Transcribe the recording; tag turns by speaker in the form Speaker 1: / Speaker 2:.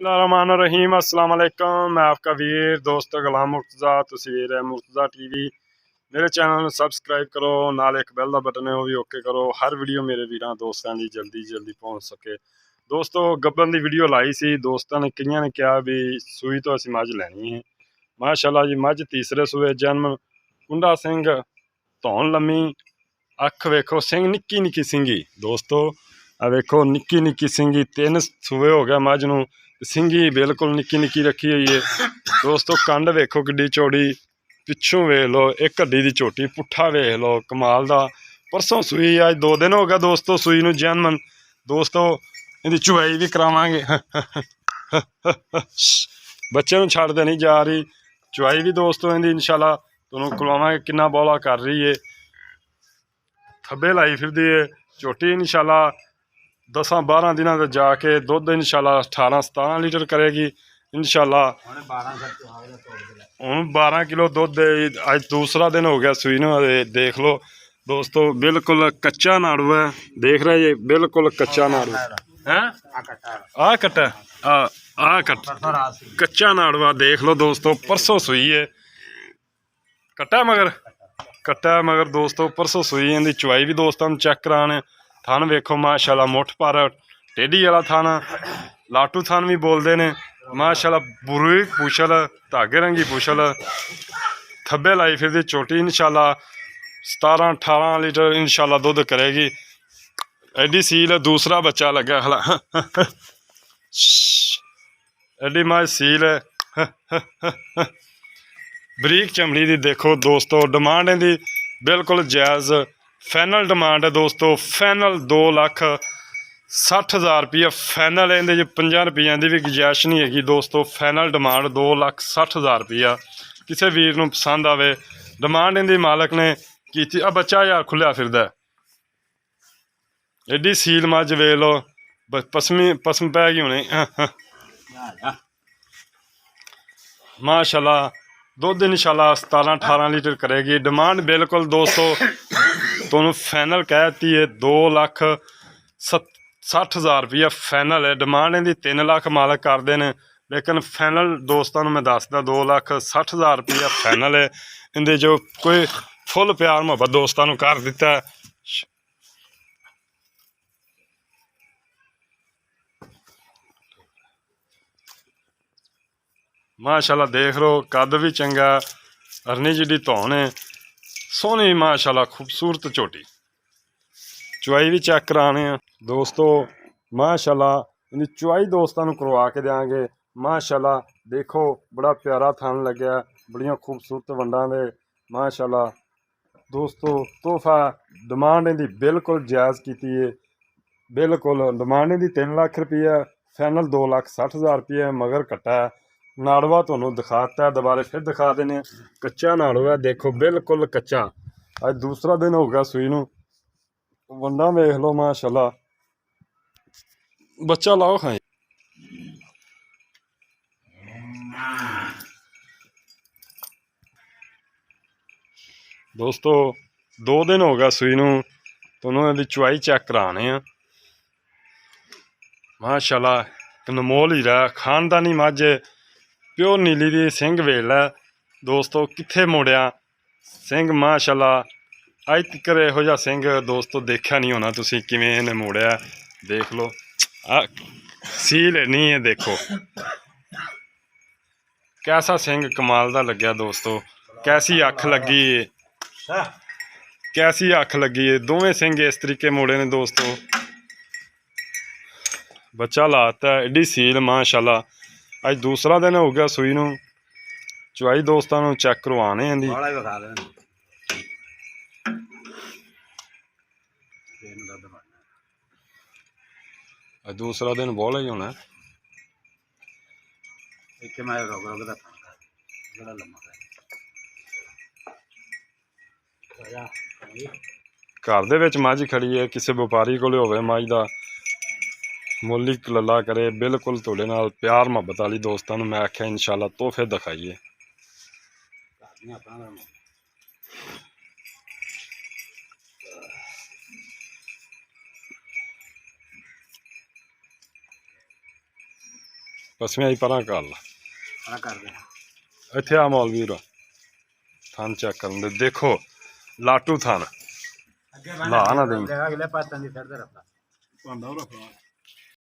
Speaker 1: रहीम अस्सलाम वालेकुम। मैं आपका वीर दोस्त गुलाम मुर्तज़ा। तस्वीर है मुर्तज़ा टीवी। मेरे चैनल में सबसक्राइब करो, नाल एक बैल का बटन है वो भी ओके करो। हर वीडियो मेरे वीर दोस्तों की जल्दी पहुँच सके। दोस्तों गब्बन की वीडियो लाई सी, दोस्तों ने कई ने कहा भी सूई तो असी मझ लैनी है। माशाअल्लाह जी, मझ तीसरे सूए जन्म, कुंडा सिंह, धौन लम्मी, अख वेखो, सिंह निक्की निक्की सिंगी। दोस्तों आ वेखो निक्की निक्की सिंगी, 3 सूए हो गया मझ नूं, सिंगी बिल्कुल निक्की निक्की रखी हुई है। दोस्तों कंड वेखो किड्डी चौड़ी, पिछों वेख लो एक हड्डी की झोटी, पुट्ठा वेख लो कमाल दा। परसों सूई, अज 2 दिन हो गया दोस्तों सूई नूं जन्म। दोस्तों इहदी चुवाई भी करावांगे। बच्चे नूं छड्डदे नहीं जा रही, चुवाई भी दोस्तों इहदी इंशाल्लाह तुहानूं करवावांगे। किन्ना बौला कर रही है, थब्बे लाई फिरदी है। झोटी इंशाल्लाह 10-12 दिनों से जाके दुध इंशाल्लाह 18-17 लीटर करेगी इंशाल्लाह। हूँ 12 किलो दुध अज दूसरा दिन हो गया सूई नूं। देख लो दोस्तों बिल्कुल कच्चा नाड़ू है, देख रहे जी, बिल्कुल कच्चा नाड़ू है। आ कट्टा आ कट कच्चा नाड़ू देख लो दोस्तों, परसों सूई है। कट्टा मगर दोस्तों परसों सूई। इहदी चुवाई भी दोस्तों चेक कराने। थन वेखो माशाल्लाह, मुठ पर टेढ़ी वाला थन, लाटू थन भी बोलते हैं माशाल्लाह। बुरी पुछल, धागे रंगी पुछल, थब्बे लाई फिर चोटी इंशाल्लाह 17-18 लीटर इंशाल्लाह दुध करेगी। एडी सील, दूसरा बच्चा लगा खला। एडी मां सील है। बरीक चमड़ी की देखो दोस्तों। डिमांड इहदी बिल्कुल जायज़, फाइनल डिमांड है दोस्तों। फाइनल 2,60,000 रुपया फाइनल है। इहदे 50 रुपये की भी गुंजाइश नहीं हैगी दोस्तों। फाइनल डिमांड 2,60,000 रुपया। किसी वीर नूं पसंद आवे, डिमांड इहदी मालक ने की। आ बच्चा यार खुलिया फिरदा, एडी सील मझ वेख लो, पसम पै गई होनी माशाल्लाह। दुध इंशाल्लाह 17-18 लीटर करेगी। डिमांड बिल्कुल दोस्तों तुहानूं फाइनल कह दी है 2,60,000 रुपया फाइनल है। डिमांड इहदी 3 लाख मालक करते हैं, लेकिन फाइनल दोस्तों मैं दसदा 2,60,000 रुपया फाइनल है। इहदे जो कोई फुल प्यार मुहब्बत दोस्तों कर दिता है। माशाल्लाह देख लो, कद भी चंगा, अरनी जिड्डी धौन है, सोहनी माशाल्लाह खूबसूरत झोटी। चुवाई भी चेक कराने दोस्तों माशाल्लाह। इहदी चुवाई दोस्तों करवा के देंगे माशाल्लाह। देखो बड़ा प्यारा थन लग्या, बड़ियां खूबसूरत वंडां दे माशाल्लाह। दोस्तों तोहफा डिमांड इहदी बिल्कुल जायज़ की है। बिल्कुल डिमांड इहदी 3 लाख रुपया, फाइनल 2,60,000 रुपया। मगर कट्टा है, नाड़वा तुहानूं दिखाता है, दोबारा फिर दिखा देने। कच्चा नाड़ू है, देखो बिल्कुल कच्चा। अज दूसरा दिन हो गया सूई नूं। वंडा वेख लो माशाल्लाह, बच्चा लाओ खाए। दोस्तों 2 दिन हो गया सूई नूं, तुहानूं इहदी चुवाई चेक कराने माशाल्लाह। अनमोल हीरा, खानदानी मझ, प्योर नीली दी। सिंह वेख लै दोस्तों, कित्थे मोड़िया सिंह माशाल्लाह। अज तक इहो जिहा सिंह दोस्तों देखा नहीं होना तुसीं, किवें इहने मोड़िया देख लो। सील नहीं है, देखो कैसा सिंह कमाल दा लग्या दोस्तों। कैसी अख लगी है, कैसी अख लगी है। दोवें सिंह इस तरीके मोड़े ने दोस्तों। बच्चा लाता एडी सील माशाल्लाह। अज दूसरा दिन हो गया सूई नूं। चुवाई दोस्तों चेक करवाने हैं। दूसरा दिन बोला ही होना। घर दे विच मझ खड़ी है, किसी व्यापारी कोल होवे मझ दा मुल ही लला करे। बिल्कुल तुहाडे नाल प्यार मुहब्बत वाली दोस्तों मैं आख्या इंशाल्लाह तोहफे दिखाइए। ਪਸਮੀਆਂ ਹੀ ਪਰਾਂ ਕਰ ਲਾ
Speaker 2: ਆ ਕਰਦੇ
Speaker 1: ਇੱਥੇ ਆ ਮੌਲਵੀ ਵੀਰ ਥਣ ਚੈੱਕ ਕਰਨ ਦੇ ਦੇਖੋ ਲਾਟੂ ਥਣ
Speaker 2: ਅੱਗੇ
Speaker 1: ਲਾ ਨਾ ਦੇਈਂ
Speaker 2: ਅਗਲੇ ਪਾਸੇ ਦੀ ਫਿਰਦੇ ਰੱਖਦਾ
Speaker 1: ਭਾਂਡਾ ਉਹ ਰੱਖਣਾ